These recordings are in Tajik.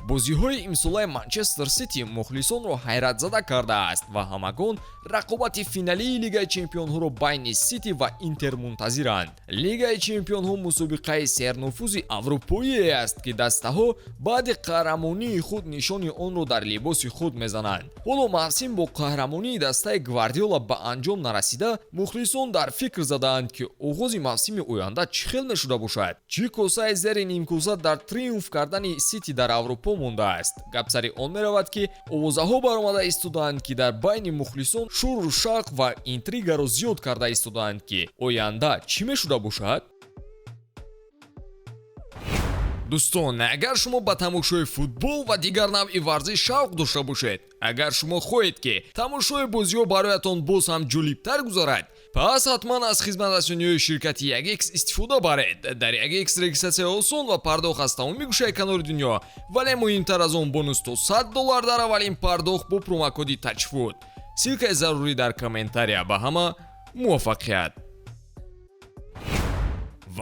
бозиҳои имсолаи Манчестер Сити мухлисонро ҳайратзада кардааст ва ҳамагон рақобати финалии Лигаи Чемпионҳоро байни Сити ва Интер мунтазиранд. Лигаи Чемпионҳо мусобиқаи сернуфузи аврупоие аст ки дастаҳо баъди қаҳрамонии худ нишони онро дар либоси худ мезананд. ҳоло мавсим бо қаҳрамонии дастаи Гвардиола ба анҷом нарасида, мухлисон дар фикр задаанд ки оғози мавсими оянда чӣ хел мешуда бошад. Чӣ косаи зери нимкоса дар триумф кардани Сити дар Аврупо мондааст. Гап сари он меравад ки овозаҳо баромада истодаанд ки дар байни мухлисон шуру шавқ ва интригаро зиёд карда истодаанд ки оянда чӣ мешуда бошад. дӯстон, агар шумо ба тамошои футбол ва дигар навъи варзиш шавқ дошта бошед, агар шумо хоҳед ки тамошои бозиҳо бароятон боз ҳам ҷолибтар гузарад, пас ҳатман аз хизматрасониҳои ширкати 1x истифода баред. Дар 1x регистратсия осон ва пардохт аз тамоми гӯшаи канори дунё, вале муҳимтар аз он бонус то $100 дар аввалин пардохт бо промокоди тачфуд. силкаи зарурӣ дар комментария. Ба ҳама муваффақият.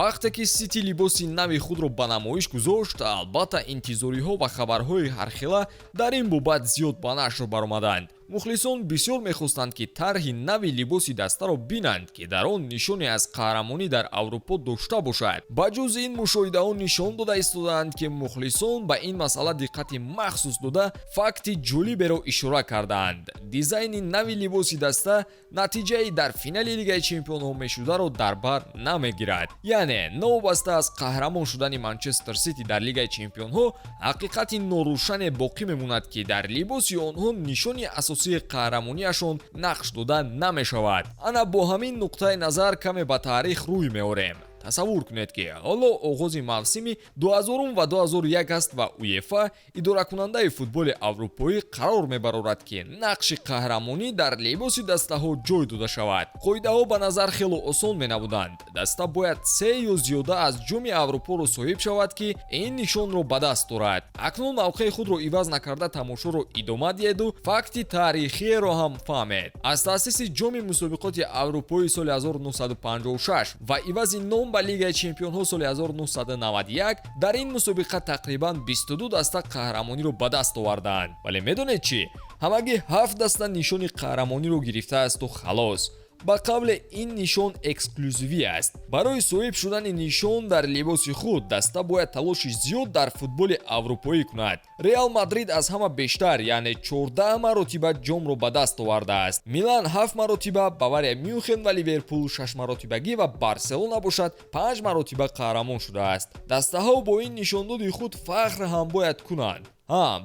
вақте ки Сити либоси нави худро ба намоиш гузошт, албатта интизориҳо ва хабарҳои ҳархела дар ин бобат зиёд ба нашр баромаданд. мухлисон бисёр мехостанд ки тарҳи нави либоси дастаро бинанд ки дар он нишоне аз қаҳрамонӣ дар Аврупо дошта бошад. ба ҷузи ин мушоҳидаҳо нишон дода истодаанд ки мухлисон ба ин масъала диққати махсус дода факти ҷолиберо ишора кардаанд. дизайни нави либоси даста натиҷаи дар финали Лигаи Чемпионҳо мешударо дар бар намегирад. яъне новобаста аз қаҳрамон шудани Манчестер Сити дар Лигаи Чемпионҳо, ҳақиқати норӯшане боқӣ мемонад ки дар либоси онҳо нишони асосии қаҳрамонияшон нақш дода намешавад. ана бо ҳамин нуқтаи назар каме ба таърих рӯй меорем. тасаввур кунед ки ҳоло оғози мавсими 2000 ва 2001 аст ва УЕФА, идоракунандаи футболи аврупоӣ, қарор мебарорад ки нақши қаҳрамонӣ дар либоси дастаҳо ҷой дода шавад. қоидаҳо ба назар хело осон менамуданд. даста бояд 3 ё зиёда аз ҷоми Аврупоро соҳиб шавад ки ин нишонро ба даст дорад. акнун мавқеи худро иваз накарда тамошоро идома диеду факти таърихиеро ҳам фаҳмед. аз таъсиси ҷоми мусобиқоти аврупои соли 1956 ва ивази ном ба Лигаи Чемпионҳо соли 1991, дар ин мусобиқа тақрибан 22 даста қаҳрамониро ба даст овардаанд. вале медонед чӣ? ҳамагӣ 7 даста нишони қаҳрамониро гирифтаасту халос. ба қавле ин нишон эксклюзивӣ аст. барои соҳиб шудани нишон дар либоси худ, даста бояд талоши зиёд дар футболи аврупоӣ кунад. Реал Мадрид аз ҳама бештар, яъне 14 маротиба ҷомро ба даст овардааст. Милан 7 маротиба, Бавария Мюнхен ва Ливерпул 6 маротибагӣ ва Барселона бошад 5 маротиба қаҳрамон шудааст. дастаҳо бо ин нишондоди худ фахр ҳам бояд кунанд.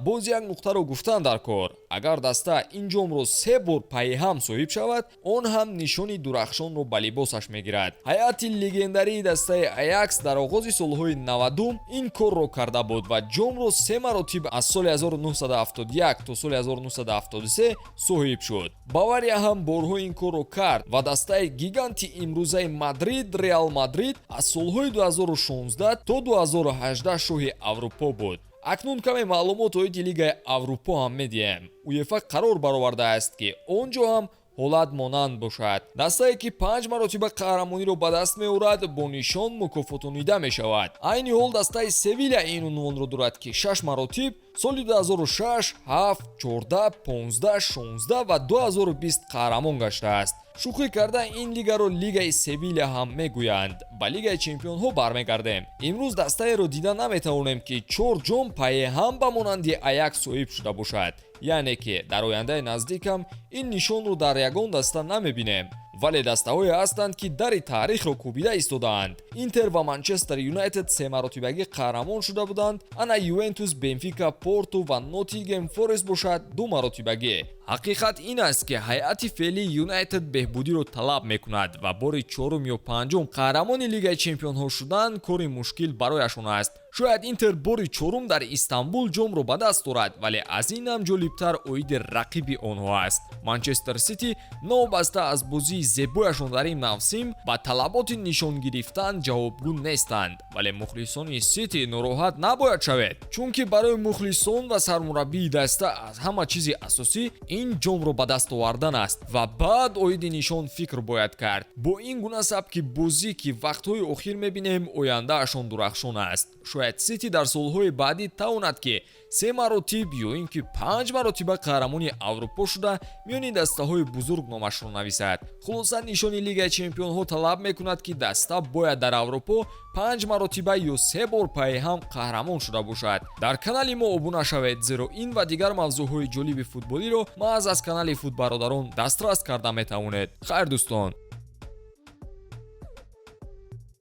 боз як нуқтаро гуфтан дар кор. агар даста ин ҷомро 3 бор пайҳам соҳиб шавад, он ҳам нишони дурахшонро ба либосаш мегирад. ҳайати легендарии дастаи Аякс дар оғози солҳои 90 ин корро карда буд ва ҷомро 3 маротиб аз соли 1971 то соли 1973 соҳиб шуд. Бавария ҳам борҳо ин корро кард ва дастаи гиганти имрӯзаи Мадрид, Реал Мадрид, аз солҳои 2016 то 2018 шоҳи Аврупо буд. акнун каме маълумот оиди Лигаи Аврупо ҳам медиҳем. УЕФА қарор баровардааст ки он ҷо ҳам ҳолат монанд бошад. дастае ки 5 маротиба қаҳрамониро ба даст меорад, бо нишон мукофотонида мешавад. айни ҳол дастаи Севилия ин унвонро дорад ки 6 маротиб соли 2006, 7, 14, 15, 16 ва 2020 қаҳрамон гаштааст. шӯхӣ карда ин лигаро Лигаи Севилия ҳам мегӯянд. ба Лигаи Чемпионҳо бармегардем. имрӯз дастаеро дида наметавонем ки 4 ҷом пайҳам ба монанди Аякс соҳиб шуда бошад. яъне ки дар ояндаи наздикам ин нишонро дар ягон даста намебинем. вале дастаҳое ҳастанд ки дари таърихро кӯбида истодаанд. Интер ва Манчестер Юнайтед 3 маротибагӣ қаҳрамон шуда буданд. ана Ювентус, Бенфика, Порту ва Ноттингем Форест бошад 2 маротибагӣ. ҳақиқат ин аст ки ҳайати феълии Юнайтед беҳбудиро талаб мекунад ва бори 4 ё 5 қаҳрамони Лигаи Чемпионҳо шудан кори мушкил барояшон аст. шояд Интер бори 4 дар Истанбул ҷомро ба даст дорад, вале аз ин ҳам ҷолибтар оиди рақиби онҳо аст. Манчестер Сити новобаста аз бозии зебояшон дар ин мавсим ба талаботи нишон гирифтан ҷавобгӯ нестанд. вале мухлисони Сити нороҳат набояд шавед, чунки барои мухлисон ва сармураббии даста аз ҳама чизи асосӣ ин ҷомро ба даст овардан аст ва баъд оиди нишон фикр бояд кард. Бо ин гуна сабки бозӣ ки вақтҳои охир мебинем, ояндаашон дурахшон аст. Шояд Сити дар солҳои баъдӣ тавонад ки 3 маротиб ё ин ки 5 маротиба қаҳрамони Аврупо шуда миёни дастаҳои бузург номашро нависад. Хулоса нишони Лигаи Чемпионҳо талаб мекунад ки даста бояд дар Аврупо 5 маротиба ё 3 бор пайҳам қаҳрамон шуда бошад. Дар канали мо обуна шавед, зеро ин ва дигар мавзӯъҳои ҷолиби футболиро маҳз аз канали Футбародарон дастрас карда метавонед. Хайр дӯстон.